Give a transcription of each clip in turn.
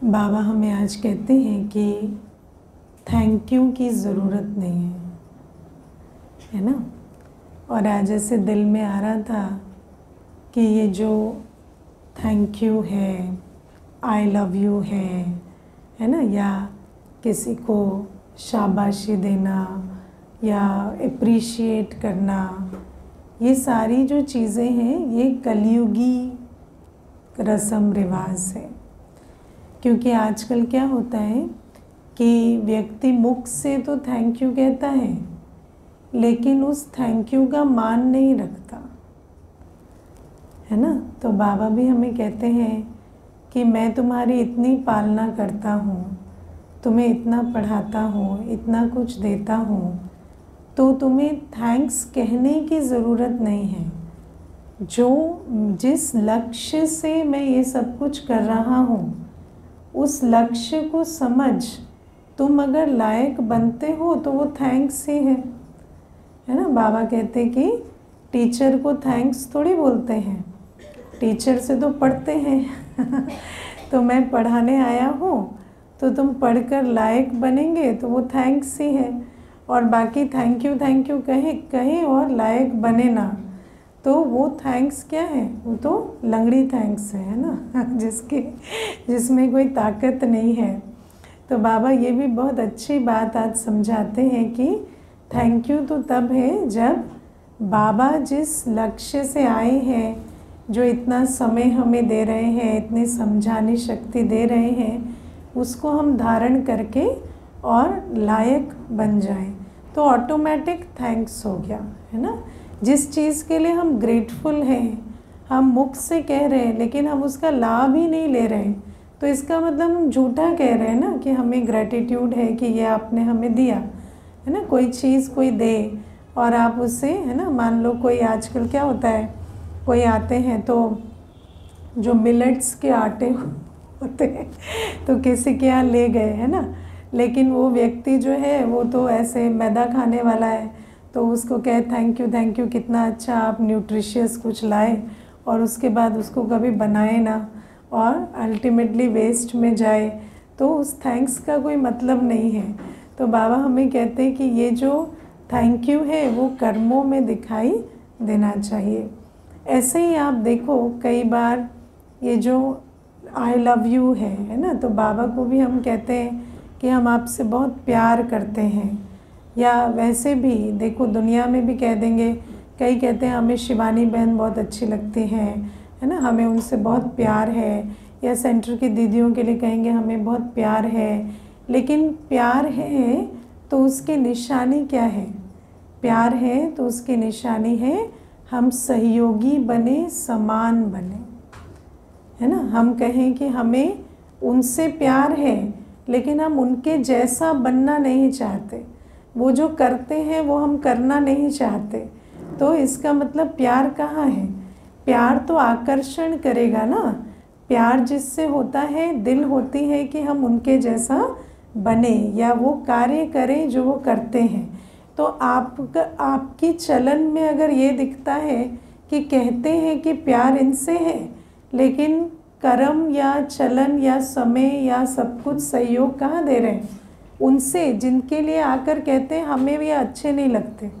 बाबा हमें आज कहते हैं कि थैंक यू की ज़रूरत नहीं है ना। और आज ऐसे दिल में आ रहा था कि ये जो थैंक यू है, आई लव यू है ना, या किसी को शाबाशी देना या अप्रिशिएट करना, ये सारी जो चीज़ें हैं ये कलयुगी रस्म रिवाज है। क्योंकि आजकल क्या होता है कि व्यक्ति मुख से तो थैंक यू कहता है लेकिन उस थैंक यू का मान नहीं रखता है ना। तो बाबा भी हमें कहते हैं कि मैं तुम्हारी इतनी पालना करता हूँ, तुम्हें इतना पढ़ाता हूँ, इतना कुछ देता हूँ, तो तुम्हें थैंक्स कहने की ज़रूरत नहीं है। जिस लक्ष्य से मैं ये सब कुछ कर रहा हूँ उस लक्ष्य को समझ, तुम अगर लायक बनते हो तो वो थैंक्स ही है ना। बाबा कहते कि टीचर को थैंक्स थोड़ी बोलते हैं, टीचर से तो पढ़ते हैं तो मैं पढ़ाने आया हूँ तो तुम पढ़कर लायक बनेंगे तो वो थैंक्स ही है। और बाकी थैंक यू कहें और लायक बने ना, तो वो थैंक्स क्या है, वो तो लंगड़ी थैंक्स है ना जिसमें कोई ताकत नहीं है। तो बाबा ये भी बहुत अच्छी बात आज समझाते हैं कि थैंक यू तो तब है जब बाबा जिस लक्ष्य से आए हैं, जो इतना समय हमें दे रहे हैं, इतनी समझाने शक्ति दे रहे हैं, उसको हम धारण करके और लायक बन जाएं तो ऑटोमेटिक थैंक्स हो गया है ना। जिस चीज़ के लिए हम ग्रेटफुल हैं, हम मुख से कह रहे हैं लेकिन हम उसका लाभ ही नहीं ले रहे हैं, तो इसका मतलब हम झूठा कह रहे हैं ना कि हमें ग्रेटिट्यूड है कि ये आपने हमें दिया है ना। कोई चीज़ कोई दे और आप उससे है ना, मान लो कोई आजकल क्या होता है, कोई आते हैं तो जो मिलेट्स के आटे होते हैं तो किसी के यहाँ ले गए है ना, लेकिन वो व्यक्ति जो है वो तो ऐसे मैदा खाने वाला है, तो उसको कहे थैंक यू कितना अच्छा आप न्यूट्रिशियस कुछ लाए, और उसके बाद उसको कभी बनाए ना और अल्टीमेटली वेस्ट में जाए, तो उस थैंक्स का कोई मतलब नहीं है। तो बाबा हमें कहते हैं कि ये जो थैंक यू है वो कर्मों में दिखाई देना चाहिए। ऐसे ही आप देखो कई बार ये जो आई लव यू है ना, तो बाबा को भी हम कहते हैं कि हम आपसे बहुत प्यार करते हैं, या वैसे भी देखो दुनिया में भी कह देंगे, कई कहते हैं हमें शिवानी बहन बहुत अच्छी लगती हैं है ना, हमें उनसे बहुत प्यार है, या सेंटर की दीदियों के लिए कहेंगे हमें बहुत प्यार है। लेकिन प्यार है तो उसकी निशानी क्या है, प्यार है तो उसकी निशानी है हम सहयोगी बने, समान बने है ना। हम कहें कि हमें उनसे प्यार है लेकिन हम उनके जैसा बनना नहीं चाहते, वो जो करते हैं वो हम करना नहीं चाहते, तो इसका मतलब प्यार कहाँ है। प्यार तो आकर्षण करेगा ना, प्यार जिससे होता है, दिल होती है कि हम उनके जैसा बने या वो कार्य करें जो वो करते हैं। तो आपकी चलन में अगर ये दिखता है कि कहते हैं कि प्यार इनसे है, लेकिन कर्म या चलन या समय या सब कुछ सहयोग कहाँ दे रहे हैं, उनसे जिनके लिए आकर कहते हैं हमें भी अच्छे नहीं लगते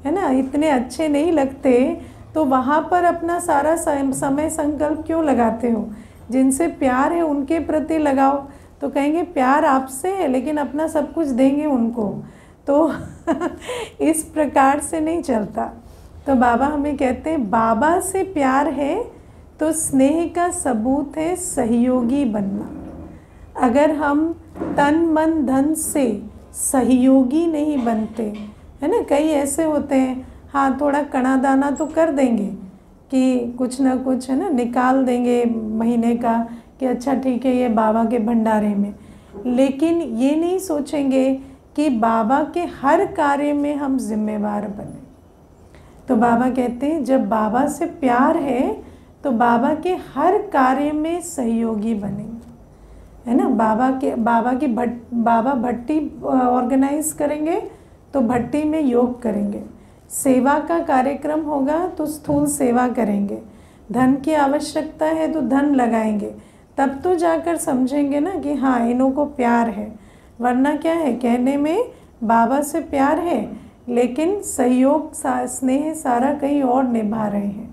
है ना, इतने अच्छे नहीं लगते, तो वहाँ पर अपना सारा समय संकल्प क्यों लगाते हो। जिनसे प्यार है उनके प्रति लगाओ, तो कहेंगे प्यार आपसे है लेकिन अपना सब कुछ देंगे उनको, तो इस प्रकार से नहीं चलता। तो बाबा हमें कहते हैं बाबा से प्यार है तो स्नेह का सबूत है सहयोगी बनना। अगर हम तन मन धन से सहयोगी नहीं बनते है ना, कई ऐसे होते हैं हाँ थोड़ा कणा दाना तो कर देंगे कि कुछ ना कुछ है ना निकाल देंगे महीने का कि अच्छा ठीक है ये बाबा के भंडारे में, लेकिन ये नहीं सोचेंगे कि बाबा के हर कार्य में हम जिम्मेवार बने। तो बाबा कहते हैं जब बाबा से प्यार है तो बाबा के हर कार्य में सहयोगी बनेंगे है ना। बाबा भट्टी ऑर्गेनाइज करेंगे तो भट्टी में योग करेंगे, सेवा का कार्यक्रम होगा तो स्थूल सेवा करेंगे, धन की आवश्यकता है तो धन लगाएंगे, तब तो जाकर समझेंगे ना कि हाँ इन्हों को प्यार है। वरना क्या है, कहने में बाबा से प्यार है लेकिन सहयोग स्नेह सारा कहीं और निभा रहे हैं।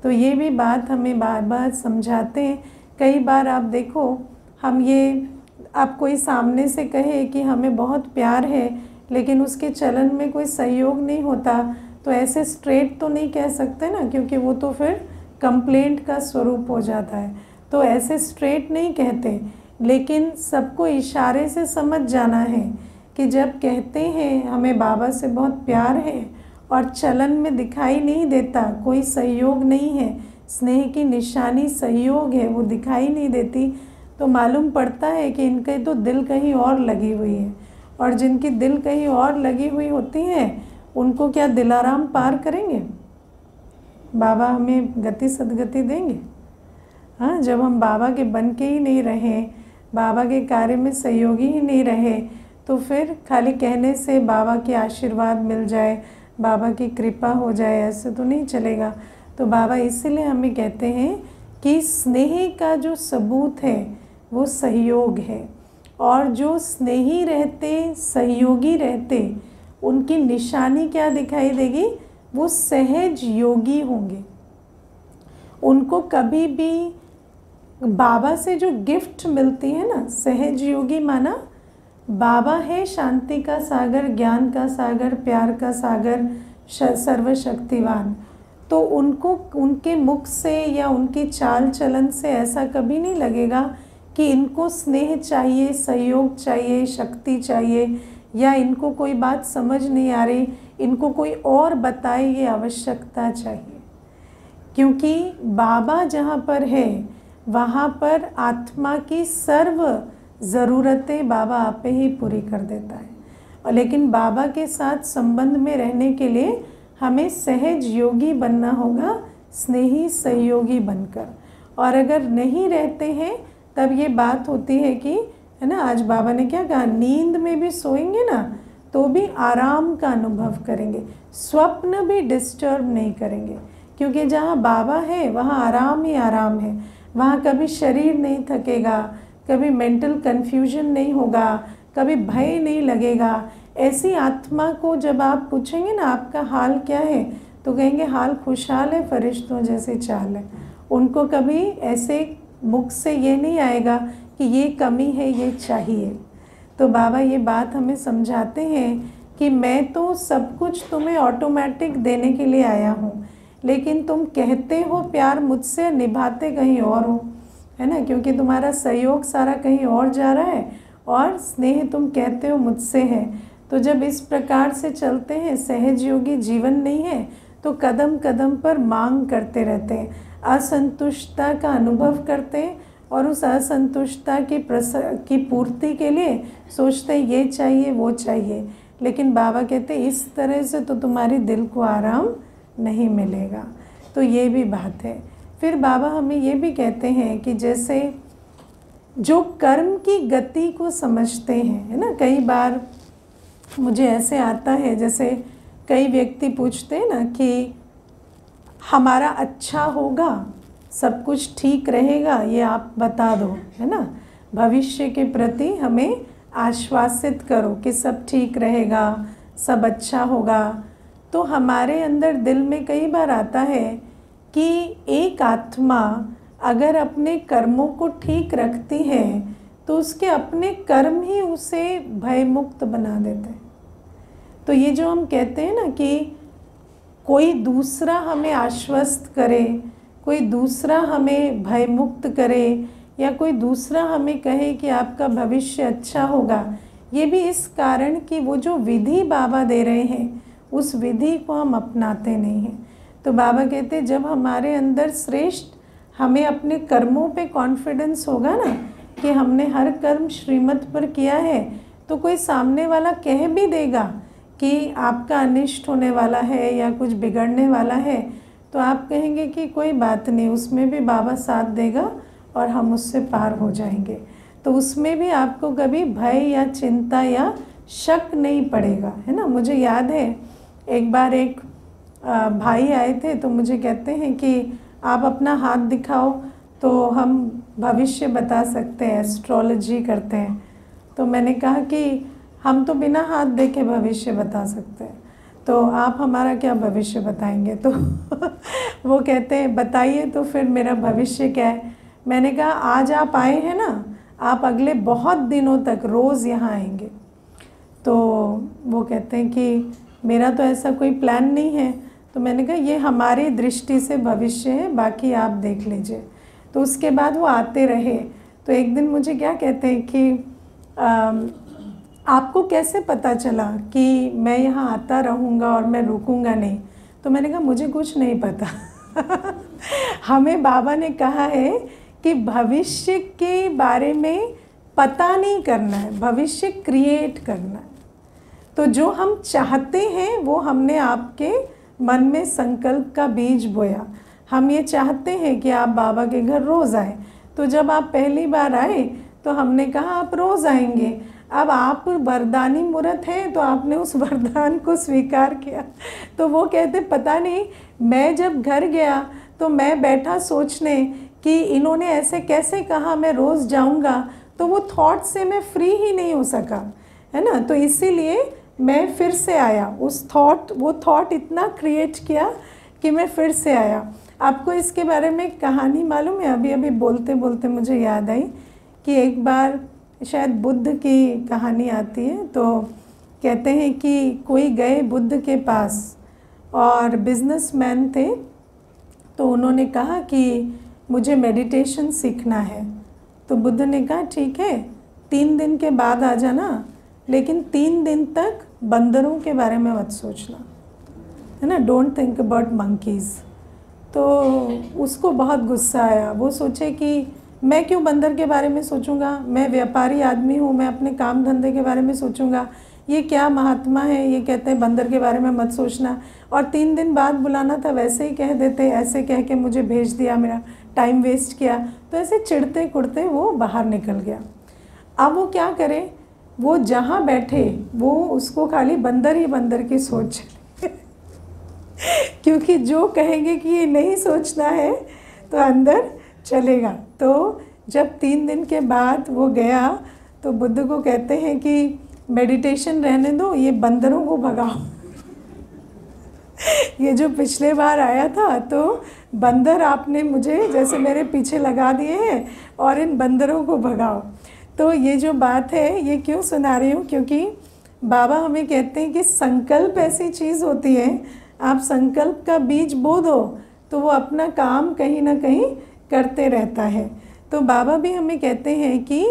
तो ये भी बात हमें बार बार समझाते हैं। कई बार आप देखो, हम ये आप कोई सामने से कहे कि हमें बहुत प्यार है लेकिन उसके चलन में कोई सहयोग नहीं होता, तो ऐसे स्ट्रेट तो नहीं कह सकते ना, क्योंकि वो तो फिर कंप्लेंट का स्वरूप हो जाता है। तो ऐसे स्ट्रेट नहीं कहते, लेकिन सबको इशारे से समझ जाना है कि जब कहते हैं हमें बाबा से बहुत प्यार है और चलन में दिखाई नहीं देता, कोई सहयोग नहीं है, स्नेह की निशानी सहयोग है वो दिखाई नहीं देती, तो मालूम पड़ता है कि इनके तो दिल कहीं और लगी हुई है। और जिनकी दिल कहीं और लगी हुई होती है उनको क्या दिलाराम पार करेंगे? बाबा हमें गति सदगति देंगे? हाँ, जब हम बाबा के बन के ही नहीं रहे, बाबा के कार्य में सहयोगी ही नहीं रहे, तो फिर खाली कहने से बाबा के आशीर्वाद मिल जाए, बाबा की कृपा हो जाए, ऐसे तो नहीं चलेगा। तो बाबा इसीलिए हमें कहते हैं कि स्नेह का जो सबूत है वो सहयोग है, और जो स्नेही रहते, सहयोगी रहते, उनकी निशानी क्या दिखाई देगी? वो सहज योगी होंगे। उनको कभी भी बाबा से जो गिफ्ट मिलती है ना, सहज योगी माना बाबा है शांति का सागर, ज्ञान का सागर, प्यार का सागर, सर्वशक्तिवान। तो उनको उनके मुख से या उनकी चाल चलन से ऐसा कभी नहीं लगेगा कि इनको स्नेह चाहिए, सहयोग चाहिए, शक्ति चाहिए, या इनको कोई बात समझ नहीं आ रही, इनको कोई और बताए ये आवश्यकता चाहिए। क्योंकि बाबा जहाँ पर है वहाँ पर आत्मा की सर्व ज़रूरतें बाबा आपे ही पूरी कर देता है। और लेकिन बाबा के साथ संबंध में रहने के लिए हमें सहज योगी बनना होगा, स्नेही सहयोगी बनकर। और अगर नहीं रहते हैं तब ये बात होती है कि, है ना, आज बाबा ने क्या कहा, नींद में भी सोएंगे ना तो भी आराम का अनुभव करेंगे, स्वप्न भी डिस्टर्ब नहीं करेंगे, क्योंकि जहाँ बाबा है वहाँ आराम ही आराम है। वहाँ कभी शरीर नहीं थकेगा, कभी मेंटल कन्फ्यूजन नहीं होगा, कभी भय नहीं लगेगा। ऐसी आत्मा को जब आप पूछेंगे ना आपका हाल क्या है, तो कहेंगे हाल खुशहाल है, फरिश्तों जैसी चाल है। उनको कभी ऐसे मुख से ये नहीं आएगा कि ये कमी है, ये चाहिए। तो बाबा ये बात हमें समझाते हैं कि मैं तो सब कुछ तुम्हें ऑटोमेटिक देने के लिए आया हूँ, लेकिन तुम कहते हो प्यार मुझसे, निभाते कहीं और हो, है ना, क्योंकि तुम्हारा सहयोग सारा कहीं और जा रहा है और स्नेह तुम कहते हो मुझसे है। तो जब इस प्रकार से चलते हैं, सहज योगी जीवन नहीं है, तो कदम कदम पर मांग करते रहते हैं, असंतुष्टता का अनुभव करते हैं, और उस असंतुष्टता की पूर्ति के लिए सोचते हैं ये चाहिए वो चाहिए। लेकिन बाबा कहते हैं इस तरह से तो तुम्हारी दिल को आराम नहीं मिलेगा। तो ये भी बात है। फिर बाबा हमें ये भी कहते हैं कि जैसे जो कर्म की गति को समझते हैं, है ना, कई बार मुझे ऐसे आता है, जैसे कई व्यक्ति पूछते हैं ना कि हमारा अच्छा होगा, सब कुछ ठीक रहेगा, ये आप बता दो, है ना, भविष्य के प्रति हमें आश्वासित करो कि सब ठीक रहेगा, सब अच्छा होगा। तो हमारे अंदर दिल में कई बार आता है कि एक आत्मा अगर अपने कर्मों को ठीक रखती है तो उसके अपने कर्म ही उसे भयमुक्त बना देते हैं। तो ये जो हम कहते हैं ना कि कोई दूसरा हमें आश्वस्त करे, कोई दूसरा हमें भयमुक्त करे, या कोई दूसरा हमें कहे कि आपका भविष्य अच्छा होगा, ये भी इस कारण कि वो जो विधि बाबा दे रहे हैं उस विधि को हम अपनाते नहीं हैं। तो बाबा कहते हैं जब हमारे अंदर श्रेष्ठ हमें अपने कर्मों पे कॉन्फिडेंस होगा ना कि हमने हर कर्म श्रीमत पर किया है, तो कोई सामने वाला कह भी देगा कि आपका अनिष्ट होने वाला है या कुछ बिगड़ने वाला है, तो आप कहेंगे कि कोई बात नहीं, उसमें भी बाबा साथ देगा और हम उससे पार हो जाएंगे। तो उसमें भी आपको कभी भय या चिंता या शक नहीं पड़ेगा, है ना। मुझे याद है एक बार एक भाई आए थे, तो मुझे कहते हैं कि आप अपना हाथ दिखाओ। तो हम भविष्य बता सकते हैं, एस्ट्रोलॉजी करते हैं। तो मैंने कहा कि हम तो बिना हाथ देखे भविष्य बता सकते हैं, तो आप हमारा क्या भविष्य बताएंगे? तो वो कहते हैं बताइए तो फिर मेरा भविष्य क्या है। मैंने कहा आज आप आए हैं ना, आप अगले बहुत दिनों तक रोज़ यहाँ आएंगे। तो वो कहते हैं कि मेरा तो ऐसा कोई प्लान नहीं है। तो मैंने कहा ये हमारी दृष्टि से भविष्य है, बाकी आप देख लीजिए। तो उसके बाद वो आते रहे। तो एक दिन मुझे क्या कहते हैं कि आपको कैसे पता चला कि मैं यहाँ आता रहूँगा और मैं रुकूँगा नहीं? तो मैंने कहा मुझे कुछ नहीं पता। हमें बाबा ने कहा है कि भविष्य के बारे में पता नहीं करना है, भविष्य क्रिएट करना है। तो जो हम चाहते हैं वो हमने आपके मन में संकल्प का बीज बोया। हम ये चाहते हैं कि आप बाबा के घर रोज़ आए। तो जब आप पहली बार आए तो हमने कहा आप रोज़ आएंगे। अब आप वरदानी मूर्त हैं तो आपने उस वरदान को स्वीकार किया। तो वो कहते पता नहीं, मैं जब घर गया तो मैं बैठा सोचने कि इन्होंने ऐसे कैसे कहा मैं रोज़ जाऊंगा, तो वो थॉट से मैं फ्री ही नहीं हो सका, है ना। तो इसीलिए मैं फिर से आया। वो थॉट इतना क्रिएट किया कि मैं फिर से आया। आपको इसके बारे में कहानी मालूम है? अभी अभी बोलते बोलते मुझे याद आई कि एक बार शायद बुद्ध की कहानी आती है। तो कहते हैं कि कोई गए बुद्ध के पास और बिजनेसमैन थे। तो उन्होंने कहा कि मुझे मेडिटेशन सीखना है। तो बुद्ध ने कहा ठीक है, 3 दिन के बाद आ जाना, लेकिन 3 दिन तक बंदरों के बारे में मत सोचना, है ना। Don't think about monkeys. तो उसको बहुत गुस्सा आया। वो सोचे कि मैं क्यों बंदर के बारे में सोचूंगा, मैं व्यापारी आदमी हूँ, मैं अपने काम धंधे के बारे में सोचूंगा। ये क्या महात्मा है, ये कहते हैं बंदर के बारे में मत सोचना, और 3 दिन बाद बुलाना था वैसे ही कह देते, ऐसे कह के मुझे भेज दिया, मेरा टाइम वेस्ट किया। तो ऐसे चिढ़ते कुढ़ते वो बाहर निकल गया। अब वो क्या करे, वो जहाँ बैठे वो उसको खाली बंदर ही बंदर की सोच क्योंकि जो कहेंगे कि ये नहीं सोचना है तो अंदर चलेगा। तो जब 3 दिन के बाद वो गया तो बुद्ध को कहते हैं कि मेडिटेशन रहने दो, ये बंदरों को भगाओ। ये जो पिछले बार आया था तो बंदर आपने मुझे जैसे मेरे पीछे लगा दिए हैं, और इन बंदरों को भगाओ। तो ये जो बात है ये क्यों सुना रही हूँ, क्योंकि बाबा हमें कहते हैं कि संकल्प ऐसी चीज़ होती है, आप संकल्प का बीज बो दो तो वो अपना काम कहीं ना कहीं करते रहता है। तो बाबा भी हमें कहते हैं कि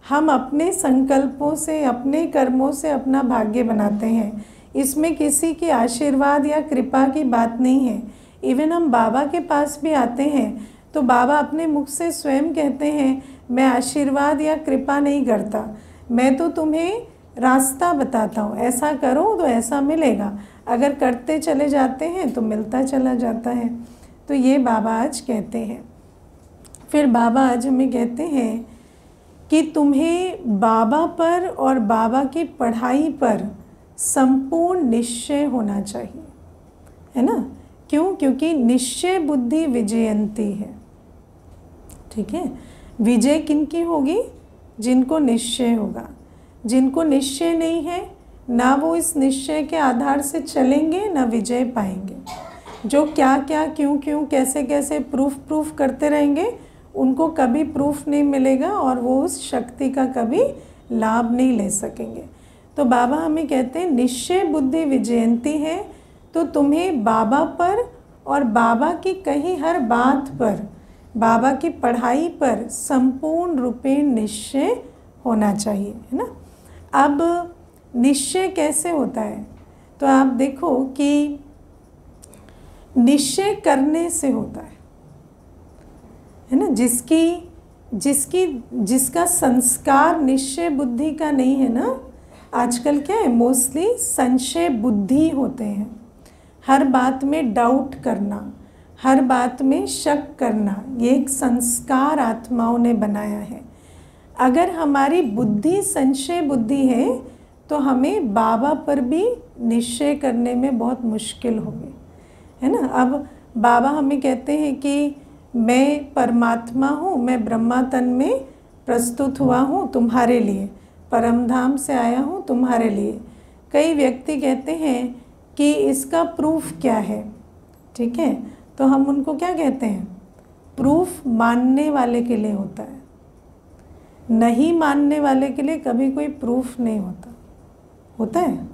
हम अपने संकल्पों से, अपने कर्मों से अपना भाग्य बनाते हैं। इसमें किसी की आशीर्वाद या कृपा की बात नहीं है। इवन हम बाबा के पास भी आते हैं तो बाबा अपने मुख से स्वयं कहते हैं मैं आशीर्वाद या कृपा नहीं करता, मैं तो तुम्हें रास्ता बताता हूँ, ऐसा करो तो ऐसा मिलेगा, अगर करते चले जाते हैं तो मिलता चला जाता है। तो ये बाबा आज कहते हैं। फिर बाबा आज हमें कहते हैं कि तुम्हें बाबा पर और बाबा की पढ़ाई पर संपूर्ण निश्चय होना चाहिए, है ना। क्यों? क्योंकि निश्चय बुद्धि विजयंती है। ठीक है, विजय किनकी होगी? जिनको निश्चय होगा। जिनको निश्चय नहीं है ना वो इस निश्चय के आधार से चलेंगे ना विजय पाएंगे। जो क्या क्या क्यों क्यों कैसे कैसे प्रूफ करते रहेंगे उनको कभी प्रूफ नहीं मिलेगा और वो उस शक्ति का कभी लाभ नहीं ले सकेंगे। तो बाबा हमें कहते हैं निश्चय बुद्धि विजयंती है। तो तुम्हें बाबा पर और बाबा की कही हर बात पर, बाबा की पढ़ाई पर संपूर्ण रूपेण निश्चय होना चाहिए, है ना। अब निश्चय कैसे होता है? तो आप देखो कि निश्चय करने से होता है ना। जिसका संस्कार निश्चय बुद्धि का नहीं है ना, आजकल क्या है मोस्टली संशय बुद्धि होते हैं। हर बात में डाउट करना, हर बात में शक करना, ये एक संस्कार आत्माओं ने बनाया है। अगर हमारी बुद्धि संशय बुद्धि है तो हमें बाबा पर भी निश्चय करने में बहुत मुश्किल होगी, है ना। अब बाबा हमें कहते हैं कि मैं परमात्मा हूँ, मैं ब्रह्मा तन में प्रस्तुत हुआ हूँ तुम्हारे लिए, परम धाम से आया हूँ तुम्हारे लिए। कई व्यक्ति कहते हैं कि इसका प्रूफ क्या है, ठीक है, तो हम उनको क्या कहते हैं, प्रूफ मानने वाले के लिए होता है, नहीं मानने वाले के लिए कभी कोई प्रूफ नहीं होता। होता है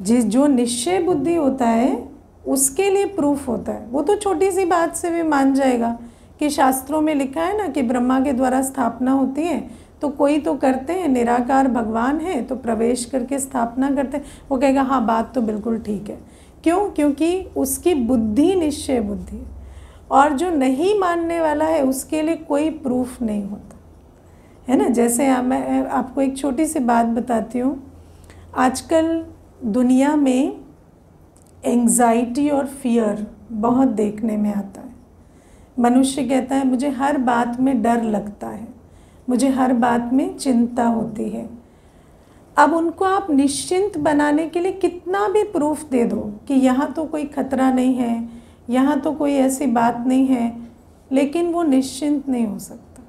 जो निश्चय बुद्धि होता है उसके लिए प्रूफ होता है। वो तो छोटी सी बात से भी मान जाएगा कि शास्त्रों में लिखा है ना कि ब्रह्मा के द्वारा स्थापना होती है, तो कोई तो करते हैं, निराकार भगवान है तो प्रवेश करके स्थापना करते हैं। वो कहेगा हाँ बात तो बिल्कुल ठीक है। क्यों? क्योंकि उसकी बुद्धि निश्चय बुद्धि है। और जो नहीं मानने वाला है उसके लिए कोई प्रूफ नहीं होता है ना। जैसे मैं आपको एक छोटी सी बात बताती हूँ। आजकल दुनिया में एंग्जाइटी और फियर बहुत देखने में आता है। मनुष्य कहता है मुझे हर बात में डर लगता है, मुझे हर बात में चिंता होती है। अब उनको आप निश्चिंत बनाने के लिए कितना भी प्रूफ दे दो कि यहाँ तो कोई खतरा नहीं है, यहाँ तो कोई ऐसी बात नहीं है, लेकिन वो निश्चिंत नहीं हो सकता,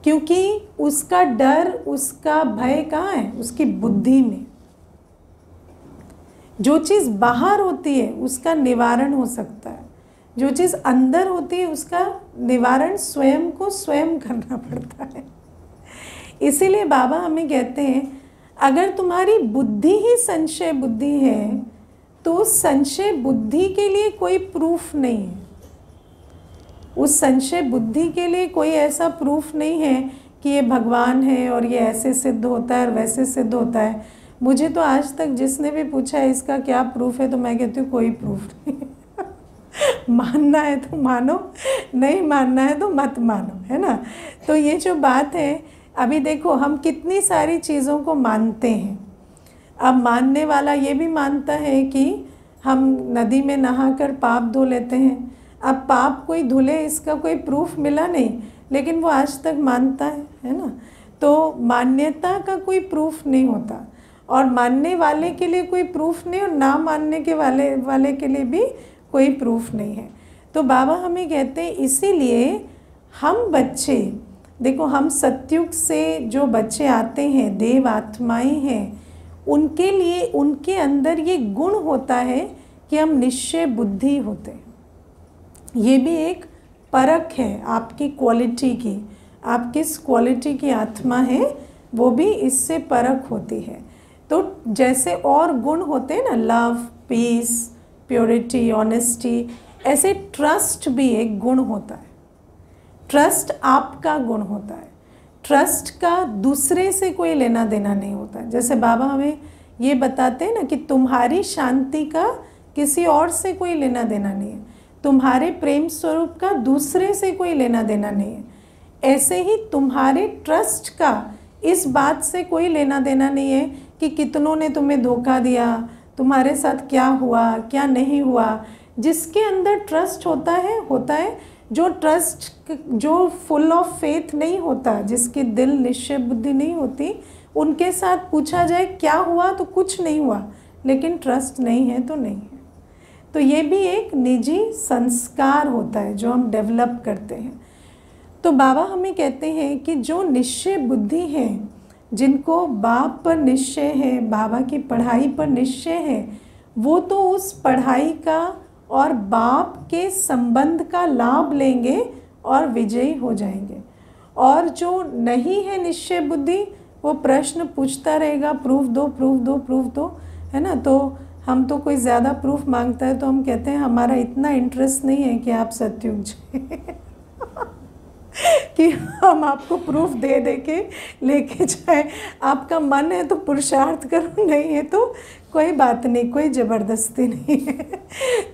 क्योंकि उसका डर, उसका भय कहाँ है? उसकी बुद्धि में। जो चीज़ बाहर होती है उसका निवारण हो सकता है, जो चीज़ अंदर होती है उसका निवारण स्वयं को स्वयं करना पड़ता है। इसीलिए बाबा हमें कहते हैं अगर तुम्हारी बुद्धि ही संशय बुद्धि है तो उस संशय बुद्धि के लिए कोई प्रूफ नहीं है। उस संशय बुद्धि के लिए कोई ऐसा प्रूफ नहीं है कि ये भगवान है और ये ऐसे सिद्ध होता है और वैसे सिद्ध होता है। मुझे तो आज तक जिसने भी पूछा है इसका क्या प्रूफ है, तो मैं कहती हूँ कोई प्रूफ नहीं। मानना है तो मानो, नहीं मानना है तो मत मानो, है ना। तो ये जो बात है, अभी देखो हम कितनी सारी चीज़ों को मानते हैं। अब मानने वाला ये भी मानता है कि हम नदी में नहाकर पाप धो लेते हैं। अब पाप कोई धुले इसका कोई प्रूफ मिला नहीं, लेकिन वो आज तक मानता है ना। तो मान्यता का कोई प्रूफ नहीं होता, और मानने वाले के लिए कोई प्रूफ नहीं, और ना मानने के वाले के लिए भी कोई प्रूफ नहीं है। तो बाबा हमें कहते हैं इसीलिए हम बच्चे, देखो हम सतयुग से जो बच्चे आते हैं, देव आत्माएं हैं, उनके लिए उनके अंदर ये गुण होता है कि हम निश्चय बुद्धि होते हैं। ये भी एक परख है आपकी क्वालिटी की, आप किस क्वालिटी की आत्मा है, वो भी इससे परख होती है। तो जैसे और गुण होते हैं ना, लव, पीस, प्योरिटी, ऑनेस्टी, ऐसे ट्रस्ट भी एक गुण होता है। ट्रस्ट आपका गुण होता है। ट्रस्ट का दूसरे से कोई लेना देना नहीं होता। जैसे बाबा हमें ये बताते हैं ना कि तुम्हारी शांति का किसी और से कोई लेना देना नहीं है, तुम्हारे प्रेम स्वरूप का दूसरे से कोई लेना देना नहीं है। ऐसे ही तुम्हारे ट्रस्ट का इस बात से कोई लेना देना नहीं है कि कितनों ने तुम्हें धोखा दिया, तुम्हारे साथ क्या हुआ क्या नहीं हुआ। जिसके अंदर ट्रस्ट होता है जो ट्रस्ट, जो फुल ऑफ फेथ नहीं होता, जिसके दिल निश्चय बुद्धि नहीं होती, उनके साथ पूछा जाए क्या हुआ तो कुछ नहीं हुआ, लेकिन ट्रस्ट नहीं है तो नहीं है। तो ये भी एक निजी संस्कार होता है जो हम डेवलप करते हैं। तो बाबा हमें कहते हैं कि जो निश्चय बुद्धि है, जिनको बाप पर निश्चय है, बाबा की पढ़ाई पर निश्चय है, वो तो उस पढ़ाई का और बाप के संबंध का लाभ लेंगे और विजयी हो जाएंगे। और जो नहीं है निश्चय बुद्धि, वो प्रश्न पूछता रहेगा, प्रूफ दो प्रूफ दो प्रूफ दो, है ना। तो हम तो कोई ज़्यादा प्रूफ मांगता है तो हम कहते हैं हमारा इतना इंटरेस्ट नहीं है कि आप सतयुग जाए कि हम आपको प्रूफ दे दे के लेके जाए। आपका मन है तो पुरुषार्थ करो, नहीं है तो कोई बात नहीं, कोई ज़बरदस्ती नहीं है।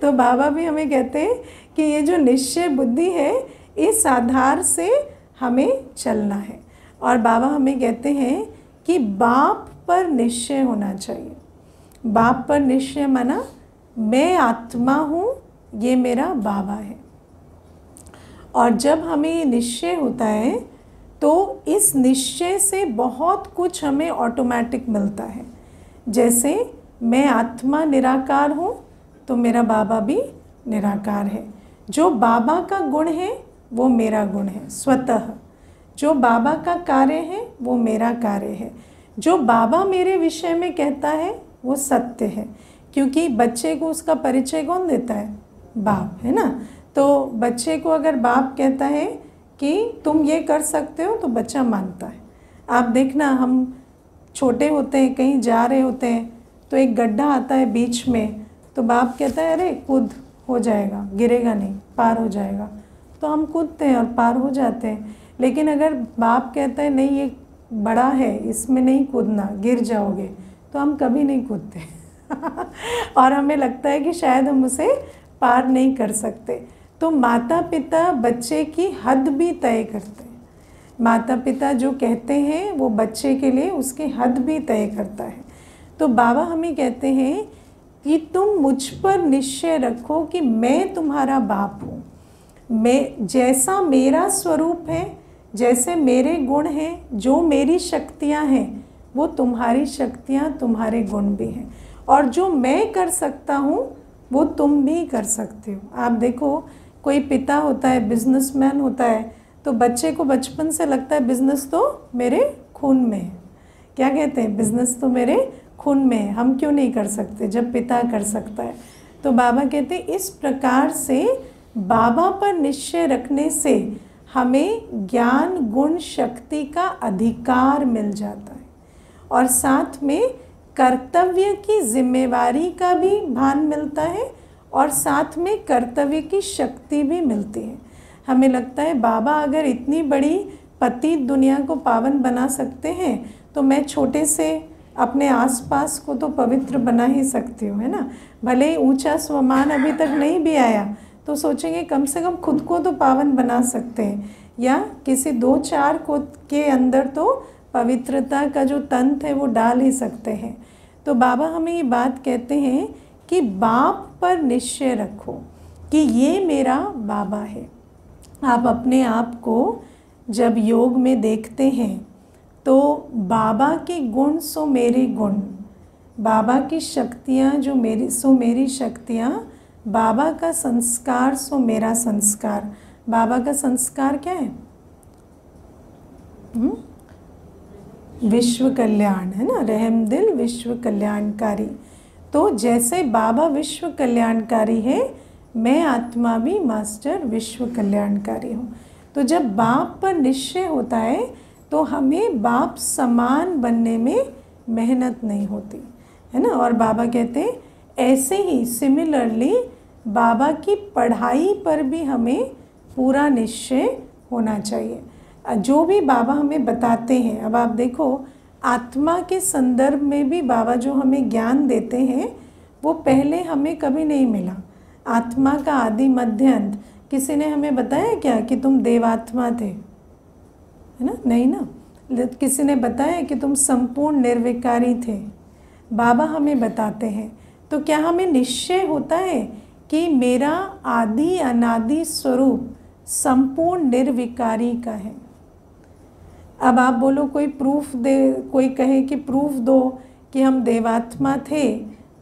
तो बाबा भी हमें कहते हैं कि ये जो निश्चय बुद्धि है, इस आधार से हमें चलना है। और बाबा हमें कहते हैं कि बाप पर निश्चय होना चाहिए। बाप पर निश्चय माना मैं आत्मा हूँ, ये मेरा बाबा है। और जब हमें ये निश्चय होता है तो इस निश्चय से बहुत कुछ हमें ऑटोमेटिक मिलता है। जैसे मैं आत्मा निराकार हूँ तो मेरा बाबा भी निराकार है। जो बाबा का गुण है वो मेरा गुण है स्वतः, जो बाबा का कार्य है वो मेरा कार्य है, जो बाबा मेरे विषय में कहता है वो सत्य है। क्योंकि बच्चे को उसका परिचय कौन देता है? बाप, है ना। तो बच्चे को अगर बाप कहता है कि तुम ये कर सकते हो तो बच्चा मानता है। आप देखना, हम छोटे होते हैं, कहीं जा रहे होते हैं तो एक गड्ढा आता है बीच में, तो बाप कहता है अरे कूद, हो जाएगा, गिरेगा नहीं, पार हो जाएगा। तो हम कूदते हैं और पार हो जाते हैं। लेकिन अगर बाप कहता है नहीं ये बड़ा है, इसमें नहीं कूदना, गिर जाओगे, तो हम कभी नहीं कूदते और हमें लगता है कि शायद हम उसे पार नहीं कर सकते। तो माता पिता बच्चे की हद भी तय करते हैं। माता पिता जो कहते हैं वो बच्चे के लिए उसकी हद भी तय करता है। तो बाबा हमें कहते हैं कि तुम मुझ पर निश्चय रखो कि मैं तुम्हारा बाप हूँ। मैं, जैसा मेरा स्वरूप है, जैसे मेरे गुण हैं, जो मेरी शक्तियाँ हैं वो तुम्हारी शक्तियाँ, तुम्हारे गुण भी हैं। और जो मैं कर सकता हूँ वो तुम भी कर सकते हो। आप देखो, कोई पिता होता है, बिजनेसमैन होता है, तो बच्चे को बचपन से लगता है बिजनेस तो मेरे खून में है। क्या कहते हैं? बिजनेस तो मेरे खून में है, हम क्यों नहीं कर सकते जब पिता कर सकता है। तो बाबा कहते हैं इस प्रकार से बाबा पर निश्चय रखने से हमें ज्ञान गुण शक्ति का अधिकार मिल जाता है, और साथ में कर्तव्य की जिम्मेवारी का भी भान मिलता है, और साथ में कर्तव्य की शक्ति भी मिलती है। हमें लगता है बाबा अगर इतनी बड़ी पतित दुनिया को पावन बना सकते हैं तो मैं छोटे से अपने आसपास को तो पवित्र बना ही सकती हूँ, है ना। भले ही ऊंचा स्वमान अभी तक नहीं भी आया तो सोचेंगे कम से कम खुद को तो पावन बना सकते हैं, या किसी 2-4 को के अंदर तो पवित्रता का जो तंत्र है वो डाल ही सकते हैं। तो बाबा हमें ये बात कहते हैं कि बाप पर निश्चय रखो कि ये मेरा बाबा है। आप अपने आप को जब योग में देखते हैं तो बाबा के गुण सो मेरे गुण, बाबा की शक्तियाँ जो मेरी सो मेरी शक्तियाँ, बाबा का संस्कार सो मेरा संस्कार। बाबा का संस्कार क्या है? विश्व कल्याण, है ना, रहम दिल विश्व कल्याणकारी। तो जैसे बाबा विश्व कल्याणकारी है, मैं आत्मा भी मास्टर विश्व कल्याणकारी हूँ। तो जब बाप पर निश्चय होता है तो हमें बाप समान बनने में मेहनत नहीं होती, है ना। और बाबा कहते हैं ऐसे ही सिमिलरली बाबा की पढ़ाई पर भी हमें पूरा निश्चय होना चाहिए। जो भी बाबा हमें बताते हैं, अब आप देखो आत्मा के संदर्भ में भी बाबा जो हमें ज्ञान देते हैं वो पहले हमें कभी नहीं मिला। आत्मा का आदि मध्य अंत किसी ने हमें बताया क्या कि तुम देवात्मा थे, है ना? नहीं ना। किसी ने बताया कि तुम संपूर्ण निर्विकारी थे? बाबा हमें बताते हैं। तो क्या हमें निश्चय होता है कि मेरा आदि अनादि स्वरूप संपूर्ण निर्विकारी का है? अब आप बोलो कोई प्रूफ दे, कोई कहे कि प्रूफ दो कि हम देवात्मा थे,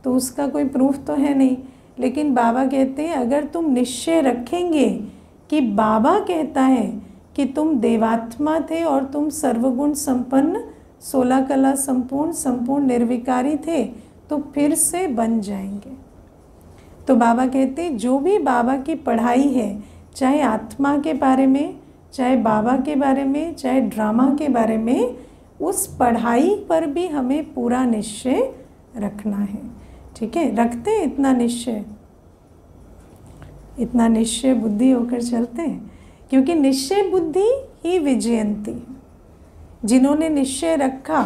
तो उसका कोई प्रूफ तो है नहीं। लेकिन बाबा कहते हैं अगर तुम निश्चय रखेंगे कि बाबा कहता है कि तुम देवात्मा थे और तुम सर्वगुण संपन्न 16 कला संपूर्ण संपूर्ण निर्विकारी थे, तो फिर से बन जाएंगे। तो बाबा कहते हैं जो भी बाबा की पढ़ाई है, चाहे आत्मा के बारे में, चाहे बाबा के बारे में, चाहे ड्रामा के बारे में, उस पढ़ाई पर भी हमें पूरा निश्चय रखना है। ठीक है, रखते हैं इतना निश्चय? इतना निश्चय बुद्धि होकर चलते हैं, क्योंकि निश्चय बुद्धि ही विजयंती है। जिन्होंने निश्चय रखा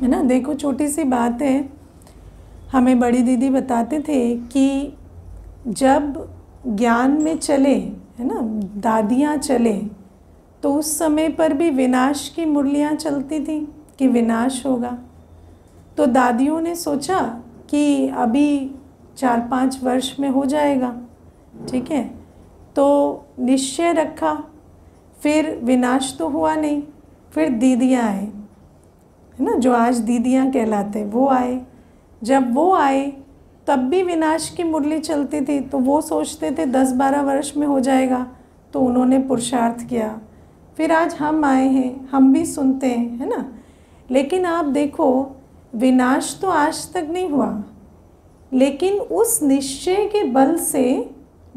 है ना, देखो छोटी सी बात है, हमें बड़ी दीदी बताते थे कि जब ज्ञान में चले, है ना, दादियाँ चले, तो उस समय पर भी विनाश की मुरलियाँ चलती थी कि विनाश होगा। तो दादियों ने सोचा कि अभी 4-5 वर्ष में हो जाएगा, ठीक है, तो निश्चय रखा, फिर विनाश तो हुआ नहीं। फिर दीदियाँ आए, है ना, जो आज दीदियाँ कहलाते, वो आए। जब वो आए तब भी विनाश की मुरली चलती थी, तो वो सोचते थे 10-12 वर्ष में हो जाएगा, तो उन्होंने पुरुषार्थ किया। फिर आज हम आए हैं, हम भी सुनते हैं, है ना। लेकिन आप देखो, विनाश तो आज तक नहीं हुआ, लेकिन उस निश्चय के बल से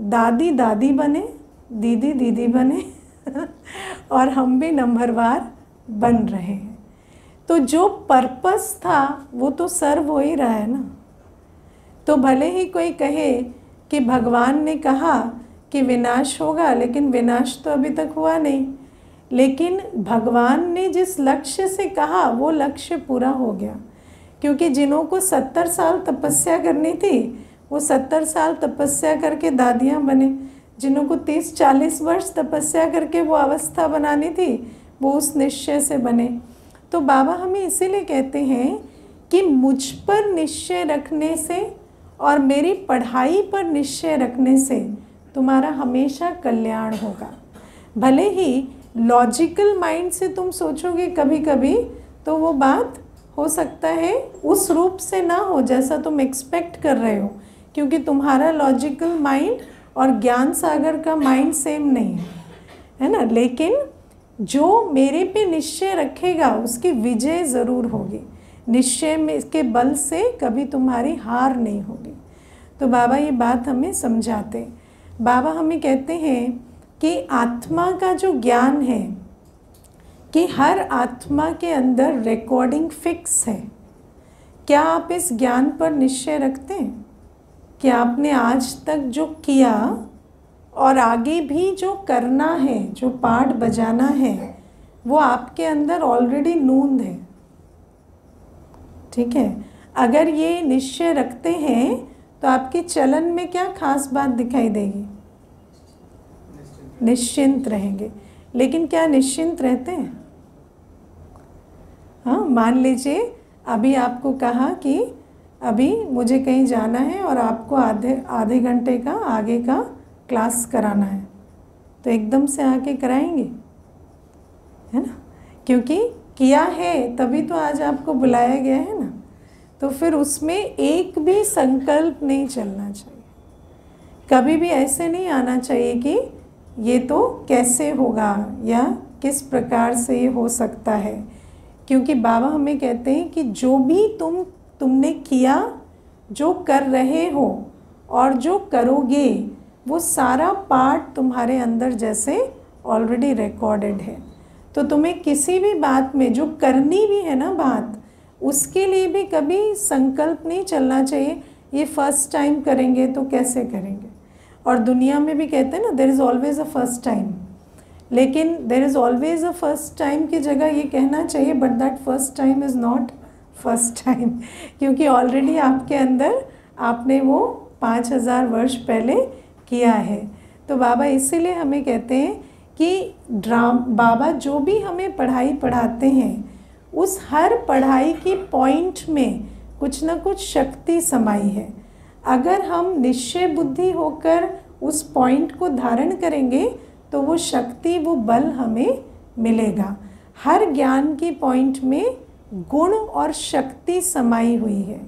दादी दादी बने, दीदी दीदी बने और हम भी नंबरवार बन रहे हैं। तो जो पर्पस था वो तो सर्व हो ही रहा है ना। तो भले ही कोई कहे कि भगवान ने कहा कि विनाश होगा, लेकिन विनाश तो अभी तक हुआ नहीं। लेकिन भगवान ने जिस लक्ष्य से कहा वो लक्ष्य पूरा हो गया, क्योंकि जिन्हों को 70 साल तपस्या करनी थी वो 70 साल तपस्या करके दादियाँ बने, जिन्हों को 30-40 वर्ष तपस्या करके वो अवस्था बनानी थी वो उस निश्चय से बने। तो बाबा हमें इसीलिए कहते हैं कि मुझ पर निश्चय रखने से और मेरी पढ़ाई पर निश्चय रखने से तुम्हारा हमेशा कल्याण होगा। भले ही लॉजिकल माइंड से तुम सोचोगे कभी कभी, तो वो बात हो सकता है उस रूप से ना हो जैसा तुम एक्सपेक्ट कर रहे हो, क्योंकि तुम्हारा लॉजिकल माइंड और ज्ञान सागर का माइंड सेम नहीं है ना। लेकिन जो मेरे पे निश्चय रखेगा उसकी विजय ज़रूर होगी। निश्चय में के बल से कभी तुम्हारी हार नहीं होगी। तो बाबा ये बात हमें समझाते। बाबा हमें कहते हैं कि आत्मा का जो ज्ञान है कि हर आत्मा के अंदर रिकॉर्डिंग फिक्स है। क्या आप इस ज्ञान पर निश्चय रखते हैं कि आपने आज तक जो किया और आगे भी जो करना है, जो पाठ बजाना है, वो आपके अंदर ऑलरेडी नूंद है। ठीक है, अगर ये निश्चय रखते हैं तो आपके चलन में क्या खास बात दिखाई देगी? निश्चिंत रहेंगे। लेकिन क्या निश्चिंत रहते हैं? हाँ, मान लीजिए अभी आपको कहा कि अभी मुझे कहीं जाना है और आपको आधे घंटे का आगे का क्लास कराना है, तो एकदम से आके कराएंगे, है ना, क्योंकि किया है तभी तो आज आपको बुलाया गया है ना। तो फिर उसमें एक भी संकल्प नहीं चलना चाहिए। कभी भी ऐसे नहीं आना चाहिए कि ये तो कैसे होगा या किस प्रकार से ये हो सकता है, क्योंकि बाबा हमें कहते हैं कि जो भी तुमने किया, जो कर रहे हो और जो करोगे, वो सारा पार्ट तुम्हारे अंदर जैसे ऑलरेडी रिकॉर्डेड है। तो तुम्हें किसी भी बात में जो करनी भी है ना बात, उसके लिए भी कभी संकल्प नहीं चलना चाहिए ये फर्स्ट टाइम करेंगे तो कैसे करेंगे। और दुनिया में भी कहते हैं ना, there is always a first time, लेकिन there is always a first time की जगह ये कहना चाहिए but that first time is not first time, क्योंकि ऑलरेडी आपके अंदर आपने वो 5000 वर्ष पहले किया है। तो बाबा इसीलिए हमें कहते हैं कि बाबा जो भी हमें पढ़ाई पढ़ाते हैं, उस हर पढ़ाई की पॉइंट में कुछ ना कुछ शक्ति समाई है। अगर हम निश्चय बुद्धि होकर उस पॉइंट को धारण करेंगे तो वो शक्ति, वो बल हमें मिलेगा। हर ज्ञान की पॉइंट में गुण और शक्ति समाई हुई है।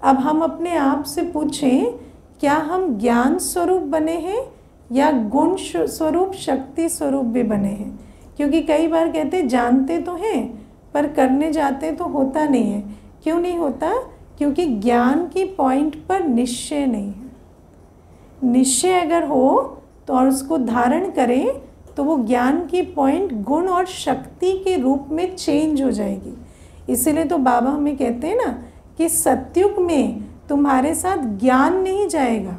अब हम अपने आप से पूछें, क्या हम ज्ञान स्वरूप बने हैं या गुण स्वरूप, शक्ति स्वरूप भी बने हैं? क्योंकि कई बार कहते जानते तो हैं पर करने जाते तो होता नहीं है। क्यों नहीं होता? क्योंकि ज्ञान की पॉइंट पर निश्चय नहीं है। निश्चय अगर हो तो और उसको धारण करें तो वो ज्ञान की पॉइंट गुण और शक्ति के रूप में चेंज हो जाएगी। इसीलिए तो बाबा हमें कहते हैं ना कि सतयुग में तुम्हारे साथ ज्ञान नहीं जाएगा,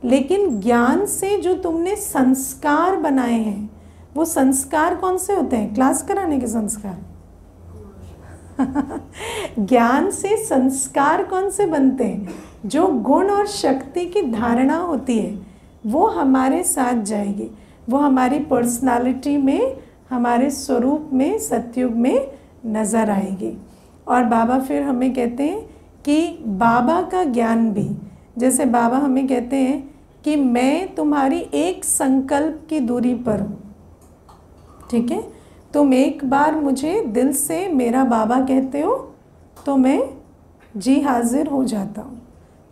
लेकिन ज्ञान से जो तुमने संस्कार बनाए हैं, वो संस्कार कौन से होते हैं? क्लास कराने के संस्कार ज्ञान से संस्कार कौन से बनते हैं? जो गुण और शक्ति की धारणा होती है वो हमारे साथ जाएगी, वो हमारी पर्सनालिटी में, हमारे स्वरूप में, सतयुग में नज़र आएगी। और बाबा फिर हमें कहते हैं कि बाबा का ज्ञान भी, जैसे बाबा हमें कहते हैं कि मैं तुम्हारी एक संकल्प की दूरी पर हूँ। ठीक है, तुम एक बार मुझे दिल से मेरा बाबा कहते हो तो मैं जी हाजिर हो जाता हूँ।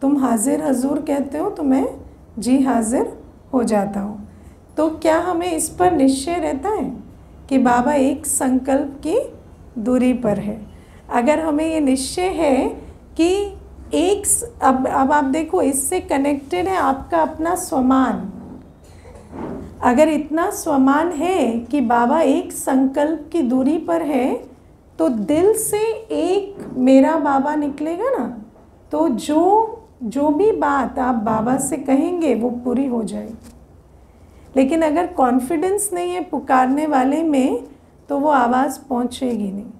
तुम हाजिर हजूर कहते हो तो मैं जी हाजिर हो जाता हूँ। तो क्या हमें इस पर निश्चय रहता है कि बाबा एक संकल्प की दूरी पर है? अगर हमें ये निश्चय है कि अब आप देखो, इससे कनेक्टेड है आपका अपना स्वमान। अगर इतना स्वमान है कि बाबा एक संकल्प की दूरी पर है, तो दिल से एक मेरा बाबा निकलेगा ना, तो जो भी बात आप बाबा से कहेंगे वो पूरी हो जाएगी। लेकिन अगर कॉन्फिडेंस नहीं है पुकारने वाले में, तो वो आवाज़ पहुंचेगी नहीं।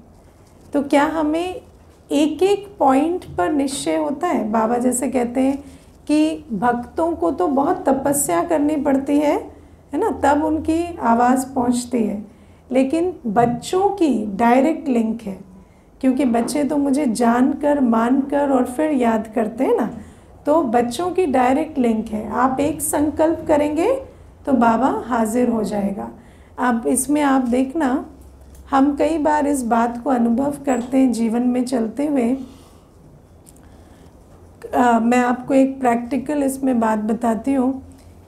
तो क्या हमें एक एक पॉइंट पर निश्चय होता है? बाबा जैसे कहते हैं कि भक्तों को तो बहुत तपस्या करनी पड़ती है ना, तब उनकी आवाज़ पहुंचती है। लेकिन बच्चों की डायरेक्ट लिंक है, क्योंकि बच्चे तो मुझे जानकर, मानकर और फिर याद करते हैं ना, तो बच्चों की डायरेक्ट लिंक है। आप एक संकल्प करेंगे तो बाबा हाजिर हो जाएगा। अब इसमें आप देखना, हम कई बार इस बात को अनुभव करते हैं जीवन में चलते हुए। मैं आपको एक प्रैक्टिकल इसमें बात बताती हूँ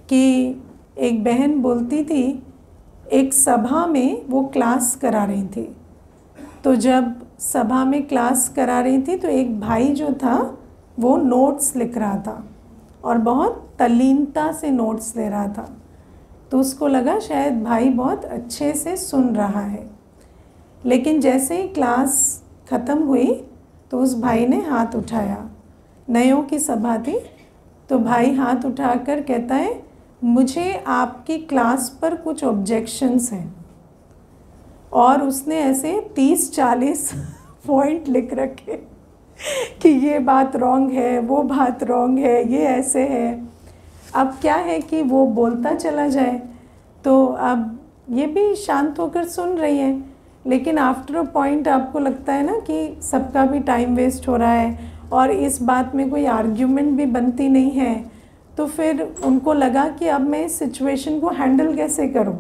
कि एक बहन बोलती थी, एक सभा में वो क्लास करा रही थी। तो जब सभा में क्लास करा रही थी तो एक भाई जो था वो नोट्स लिख रहा था और बहुत तल्लीनता से नोट्स ले रहा था। तो उसको लगा शायद भाई बहुत अच्छे से सुन रहा है। लेकिन जैसे ही क्लास ख़त्म हुई तो उस भाई ने हाथ उठाया। नयों की सभा थी, तो भाई हाथ उठाकर कहता है, मुझे आपकी क्लास पर कुछ ऑब्जेक्शंस हैं। और उसने ऐसे 30-40 पॉइंट लिख रखे कि ये बात रॉन्ग है, वो बात रॉन्ग है, ये ऐसे है। अब क्या है कि वो बोलता चला जाए, तो अब ये भी शांत होकर सुन रही है, लेकिन आफ्टर अ पॉइंट आपको लगता है ना कि सबका भी टाइम वेस्ट हो रहा है और इस बात में कोई आर्ग्यूमेंट भी बनती नहीं है। तो फिर उनको लगा कि अब मैं इस सिचुएशन को हैंडल कैसे करूं,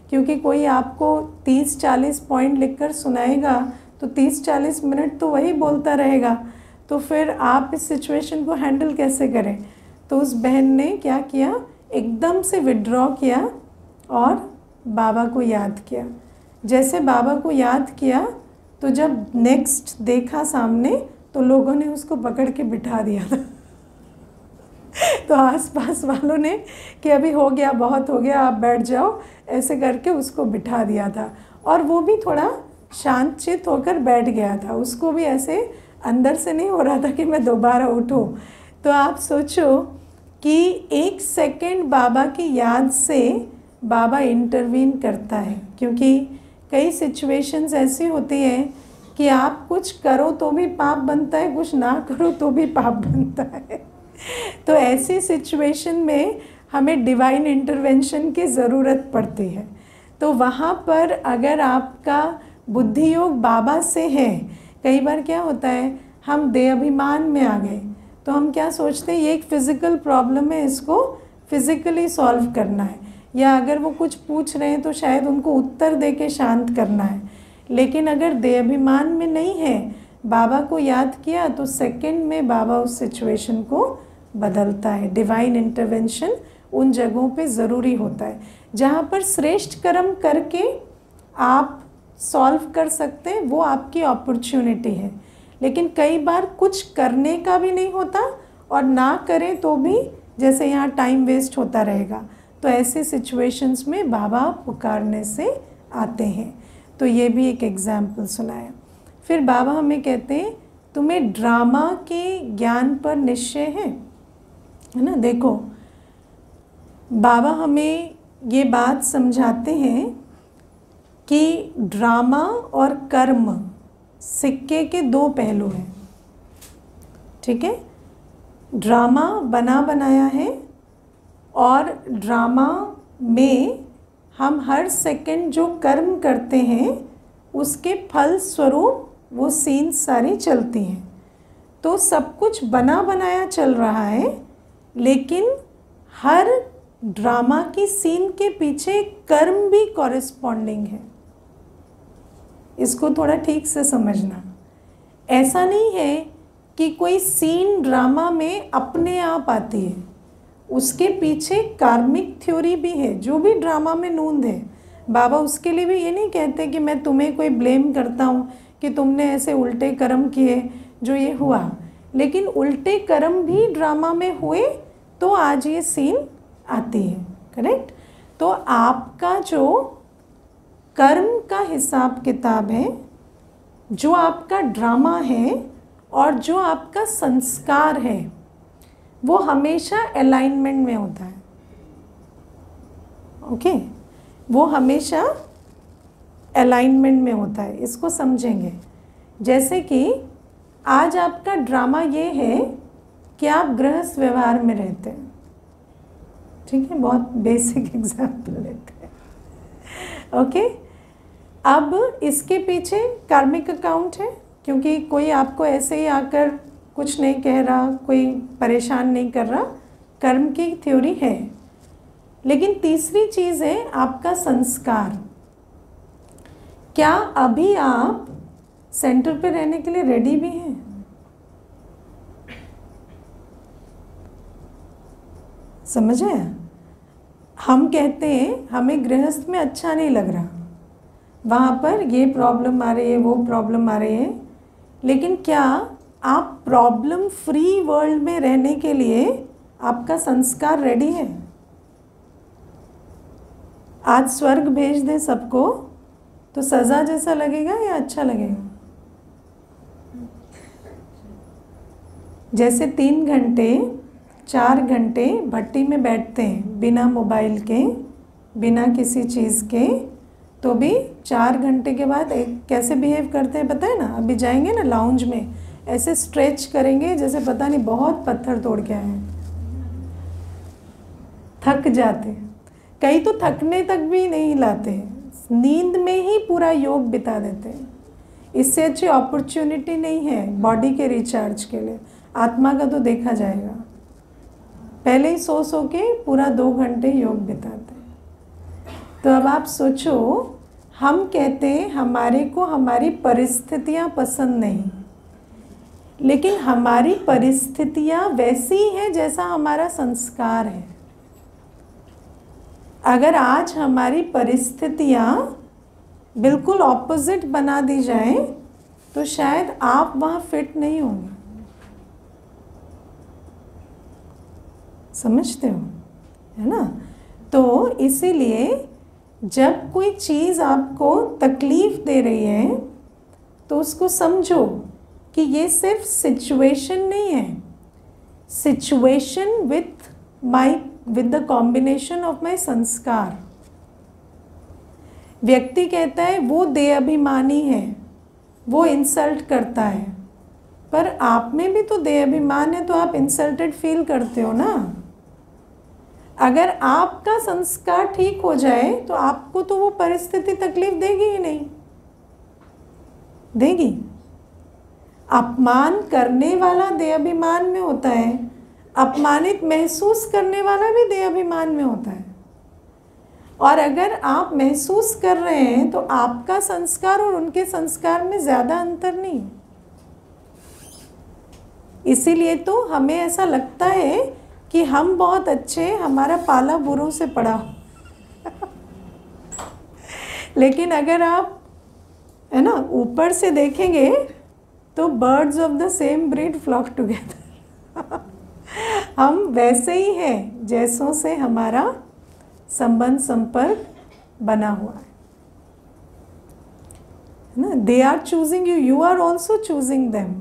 क्योंकि कोई आपको 30-40 पॉइंट लिखकर सुनाएगा तो 30-40 मिनट तो वही बोलता रहेगा। तो फिर आप इस सिचुएशन को हैंडल कैसे करें? तो उस बहन ने क्या किया, एकदम से विड्रॉ किया और बाबा को याद किया। जैसे बाबा को याद किया तो जब नेक्स्ट देखा सामने तो लोगों ने उसको पकड़ के बिठा दिया था। तो आसपास वालों ने कि अभी हो गया, बहुत हो गया, आप बैठ जाओ, ऐसे करके उसको बिठा दिया था। और वो भी थोड़ा शांतचित्त होकर बैठ गया था, उसको भी ऐसे अंदर से नहीं हो रहा था कि मैं दोबारा उठूं। तो आप सोचो कि 1 सेकंड बाबा की याद से बाबा इंटरवीन करता है, क्योंकि कई सिचुएशंस ऐसी होती हैं कि आप कुछ करो तो भी पाप बनता है, कुछ ना करो तो भी पाप बनता है। तो ऐसी सिचुएशन में हमें डिवाइन इंटरवेंशन की ज़रूरत पड़ती है। तो वहाँ पर अगर आपका बुद्धि योग बाबा से है, कई बार क्या होता है, हम देह अभिमान में आ गए तो हम क्या सोचते हैं, ये एक फ़िज़िकल प्रॉब्लम है, इसको फिज़िकली सॉल्व करना है, या अगर वो कुछ पूछ रहे हैं तो शायद उनको उत्तर दे के शांत करना है। लेकिन अगर देह अभिमान में नहीं है, बाबा को याद किया तो सेकंड में बाबा उस सिचुएशन को बदलता है। डिवाइन इंटरवेंशन उन जगहों पे ज़रूरी होता है जहाँ पर श्रेष्ठ कर्म करके आप सॉल्व कर सकते हैं, वो आपकी अपॉर्चुनिटी है। लेकिन कई बार कुछ करने का भी नहीं होता और ना करें तो भी जैसे यहाँ टाइम वेस्ट होता रहेगा। तो ऐसे सिचुएशंस में बाबा पुकारने से आते हैं। तो ये भी एक एग्जाम्पल सुनाया। फिर बाबा हमें कहते हैं, तुम्हें ड्रामा के ज्ञान पर निश्चय है ना। देखो, बाबा हमें ये बात समझाते हैं कि ड्रामा और कर्म सिक्के के 2 पहलू हैं। ठीक है, ड्रामा बना बनाया है और ड्रामा में हम हर सेकंड जो कर्म करते हैं उसके फल स्वरूप वो सीन सारी चलती हैं। तो सब कुछ बना बनाया चल रहा है, लेकिन हर ड्रामा की सीन के पीछे कर्म भी कॉरेस्पॉन्डिंग है। इसको थोड़ा ठीक से समझना। ऐसा नहीं है कि कोई सीन ड्रामा में अपने आप आती है, उसके पीछे कार्मिक थ्योरी भी है। जो भी ड्रामा में नूंद है, बाबा उसके लिए भी ये नहीं कहते कि मैं तुम्हें कोई ब्लेम करता हूँ कि तुमने ऐसे उल्टे कर्म किए जो ये हुआ, लेकिन उल्टे कर्म भी ड्रामा में हुए तो आज ये सीन आती है। करेक्ट। तो आपका जो कर्म का हिसाब किताब है, जो आपका ड्रामा है और जो आपका संस्कार है, वो हमेशा अलाइनमेंट में होता है। ओके, वो हमेशा अलाइनमेंट में होता है। इसको समझेंगे। जैसे कि आज आपका ड्रामा ये है कि आप गृहस्थ व्यवहार में रहते हैं। ठीक है, बहुत बेसिक एग्जाम्पल लेते हैं। ओके, अब इसके पीछे कार्मिक अकाउंट है, क्योंकि कोई आपको ऐसे ही आकर कुछ नहीं कह रहा, कोई परेशान नहीं कर रहा, कर्म की थ्योरी है। लेकिन तीसरी चीज़ है आपका संस्कार। क्या अभी आप सेंटर पे रहने के लिए रेडी भी हैं? समझे? हम कहते हैं हमें गृहस्थ में अच्छा नहीं लग रहा, वहाँ पर ये प्रॉब्लम आ रही है, वो प्रॉब्लम आ रही है, लेकिन क्या आप प्रॉब्लम फ्री वर्ल्ड में रहने के लिए आपका संस्कार रेडी है? आज स्वर्ग भेज दे सबको तो सज़ा जैसा लगेगा या अच्छा लगेगा? जैसे 3 घंटे 4 घंटे भट्टी में बैठते हैं बिना मोबाइल के, बिना किसी चीज़ के, तो भी 4 घंटे के बाद एक कैसे बिहेव करते हैं पता है ना? अभी जाएंगे ना लाउंज में, ऐसे स्ट्रेच करेंगे जैसे पता नहीं बहुत पत्थर तोड़ के आए हैं, थक जाते। कई तो थकने तक भी नहीं लाते, नींद में ही पूरा योग बिता देते हैं। इससे अच्छी अपॉर्चुनिटी नहीं है बॉडी के रिचार्ज के लिए। आत्मा का तो देखा जाएगा, पहले ही सो के पूरा 2 घंटे योग बिताते हैं। तो अब आप सोचो, हम कहते हैं हमारे को हमारी परिस्थितियाँ पसंद नहीं, लेकिन हमारी परिस्थितियाँ वैसी हैं जैसा हमारा संस्कार है। अगर आज हमारी परिस्थितियाँ बिल्कुल ऑपोजिट बना दी जाएं तो शायद आप वहाँ फिट नहीं होंगे। समझते हो, है ना? तो इसीलिए जब कोई चीज़ आपको तकलीफ़ दे रही है तो उसको समझो कि ये सिर्फ सिचुएशन नहीं है, situation with the combination of my संस्कार। व्यक्ति कहता है वो देह अभिमानी है, वो इंसल्ट करता है, पर आप में भी तो देह अभिमान है, तो आप इंसल्टेड फील करते हो ना। अगर आपका संस्कार ठीक हो जाए तो आपको तो वो परिस्थिति तकलीफ देगी ही नहीं, देगी। अपमान करने वाला देह अभिमान में होता है, अपमानित महसूस करने वाला भी देह अभिमान में होता है। और अगर आप महसूस कर रहे हैं तो आपका संस्कार और उनके संस्कार में ज़्यादा अंतर नहीं। इसीलिए तो हमें ऐसा लगता है कि हम बहुत अच्छे, हमारा पाला बुरों से पड़ा हो। लेकिन अगर आप, है ना, ऊपर से देखेंगे तो birds of the same breed flock together. हम वैसे ही हैं जैसों से हमारा संबंध संपर्क बना हुआ है ना। They are choosing you, you are also choosing them.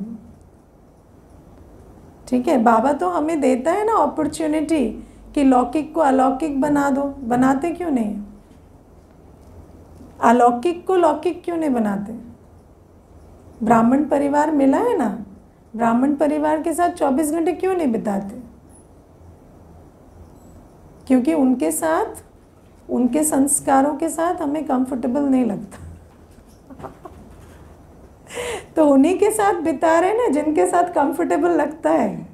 ठीक है, बाबा तो हमें देता है ना अपॉर्चुनिटी कि लौकिक को अलौकिक बना दो, बनाते क्यों नहीं? अलौकिक को लौकिक क्यों नहीं बनाते? ब्राह्मण परिवार मिला है ना, ब्राह्मण परिवार के साथ 24 घंटे क्यों नहीं बिताते? क्योंकि उनके साथ, उनके संस्कारों के साथ हमें कंफर्टेबल नहीं लगता। तो उन्हीं के साथ बिता रहे ना जिनके साथ कंफर्टेबल लगता है।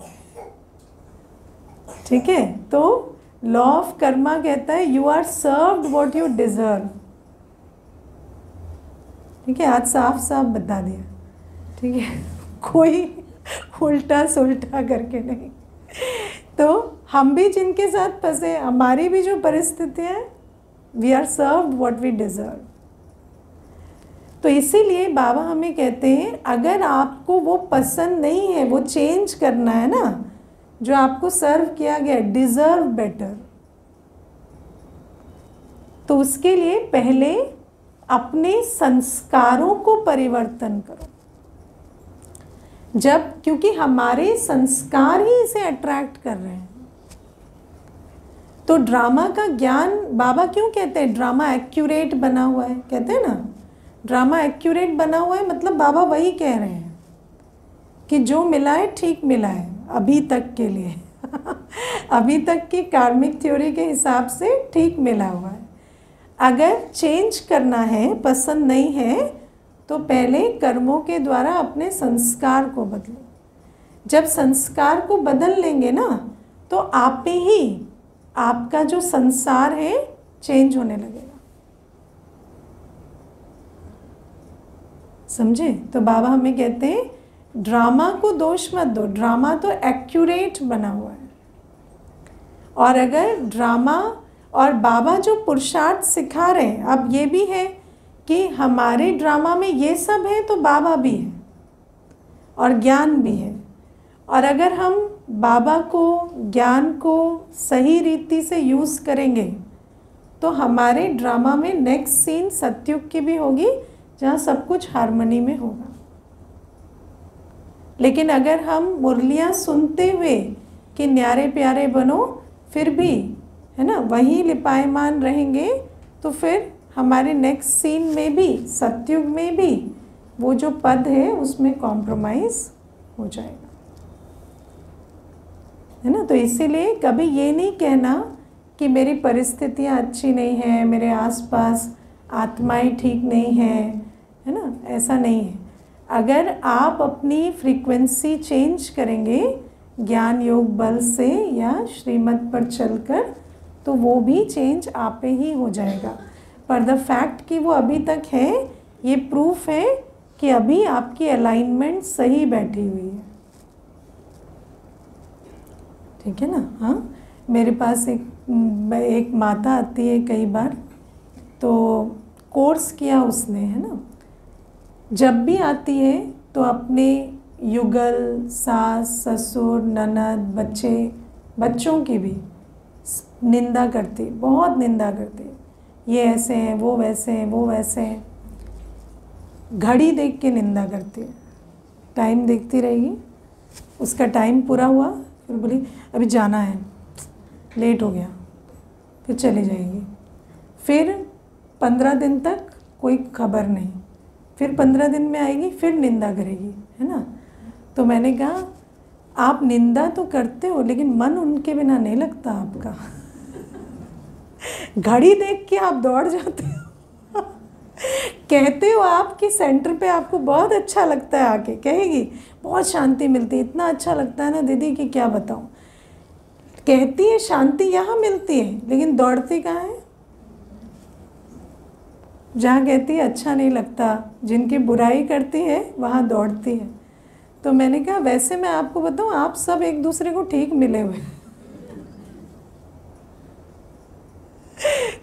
ठीक है, तो लॉ ऑफ कर्मा कहता है you are served what you deserve. ठीक है, आज साफ साफ बता दिया। ठीक है, कोई उल्टा सुल्टा करके नहीं। तो हम भी जिनके साथ फंसे, हमारी भी जो परिस्थितियाँ हैं, we are served what we deserve. तो इसीलिए बाबा हमें कहते हैं अगर आपको वो पसंद नहीं है, वो चेंज करना है ना, जो आपको सर्व किया गया, डिजर्व बेटर, तो उसके लिए पहले अपने संस्कारों को परिवर्तन करो। जब, क्योंकि हमारे संस्कार ही इसे अट्रैक्ट कर रहे हैं। तो ड्रामा का ज्ञान, बाबा क्यों कहते हैं ड्रामा एक्यूरेट बना हुआ है, कहते हैं ना ड्रामा एक्यूरेट बना हुआ है, मतलब बाबा वही कह रहे हैं कि जो मिला है ठीक मिला है अभी तक के लिए अभी तक की कार्मिक थ्योरी के हिसाब से ठीक मिला हुआ है। अगर चेंज करना है, पसंद नहीं है, तो पहले कर्मों के द्वारा अपने संस्कार को बदलो। जब संस्कार को बदल लेंगे ना, तो आप ही आपका जो संसार है चेंज होने लगेगा। समझे? तो बाबा हमें कहते हैं ड्रामा को दोष मत दो, ड्रामा तो एक्यूरेट बना हुआ है। और अगर ड्रामा, और बाबा जो पुरुषार्थ सिखा रहे हैं, अब ये भी है कि हमारे ड्रामा में ये सब है तो बाबा भी है और ज्ञान भी है। और अगर हम बाबा को, ज्ञान को सही रीति से यूज़ करेंगे तो हमारे ड्रामा में नेक्स्ट सीन सतयुग की भी होगी, जहाँ सब कुछ हार्मनी में होगा। लेकिन अगर हम मुरलियाँ सुनते हुए कि न्यारे प्यारे बनो, फिर भी है ना वहीं लिपायमान रहेंगे, तो फिर हमारे नेक्स्ट सीन में भी, सतयुग में भी, वो जो पद है उसमें कॉम्प्रोमाइज़ हो जाएगा, है ना। तो इसीलिए कभी ये नहीं कहना कि मेरी परिस्थितियाँ अच्छी नहीं हैं, मेरे आसपास आत्माएं ठीक नहीं है ना, ऐसा नहीं है। अगर आप अपनी फ्रीक्वेंसी चेंज करेंगे ज्ञान योग बल से या श्रीमत पर चलकर, तो वो भी चेंज आप ही हो जाएगा। पर द फैक्ट कि वो अभी तक है, ये प्रूफ है कि अभी आपकी अलाइनमेंट सही बैठी हुई है। ठीक है ना। हाँ, मेरे पास एक माता आती है कई बार, तो कोर्स किया उसने, है ना। जब भी आती है तो अपने युगल, सास, ससुर, ननद, बच्चों की भी निंदा करती, बहुत निंदा करती। ये ऐसे हैं, वो वैसे हैं, वो वैसे हैं। घड़ी देख के निंदा करती है, टाइम देखती रहेगी। उसका टाइम पूरा हुआ, फिर बोली अभी जाना है, लेट हो गया, फिर चली जाएगी। फिर 15 दिन तक कोई खबर नहीं, फिर 15 दिन में आएगी, फिर निंदा करेगी, है ना। तो मैंने कहा आप निंदा तो करते हो, लेकिन मन उनके बिना नहीं लगता आपका घड़ी देख के आप दौड़ जाते हो कहते हो आप कि सेंटर पे आपको बहुत अच्छा लगता है, आके कहेगी बहुत शांति मिलती है, इतना अच्छा लगता है ना दीदी कि क्या बताऊँ। कहती है शांति यहाँ मिलती है, लेकिन दौड़ती कहाँ है? जहाँ कहती है अच्छा नहीं लगता, जिनकी बुराई करती है वहाँ दौड़ती है। तो मैंने कहा वैसे मैं आपको बताऊँ, आप सब एक दूसरे को ठीक मिले हुए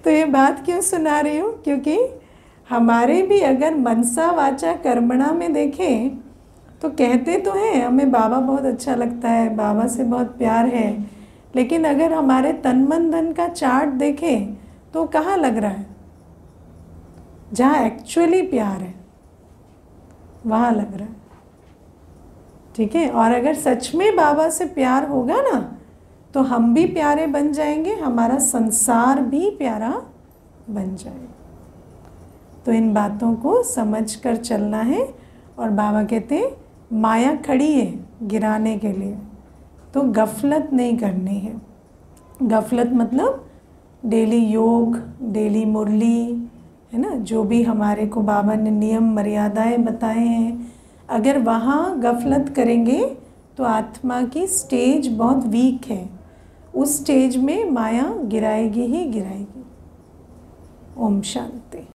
तो ये बात क्यों सुना रही हूँ? क्योंकि हमारे भी अगर मनसा वाचा कर्मणा में देखें तो कहते तो हैं हमें बाबा बहुत अच्छा लगता है, बाबा से बहुत प्यार है, लेकिन अगर हमारे तन मन धन का चार्ट देखें तो कहाँ लग रहा है? जहाँ एक्चुअली प्यार है वहाँ लग रहा है। ठीक है। और अगर सच में बाबा से प्यार होगा ना, तो हम भी प्यारे बन जाएंगे, हमारा संसार भी प्यारा बन जाएगा। तो इन बातों को समझ कर चलना है। और बाबा कहते हैं माया खड़ी है गिराने के लिए, तो गफलत नहीं करनी है। गफलत मतलब डेली योग, डेली मुरली, है ना, जो भी हमारे को बाबा ने नियम मर्यादाएं बताए हैं, अगर वहाँ गफलत करेंगे तो आत्मा की स्टेज बहुत वीक है, उस स्टेज में माया गिराएगी ही गिराएगी। ओम शांति।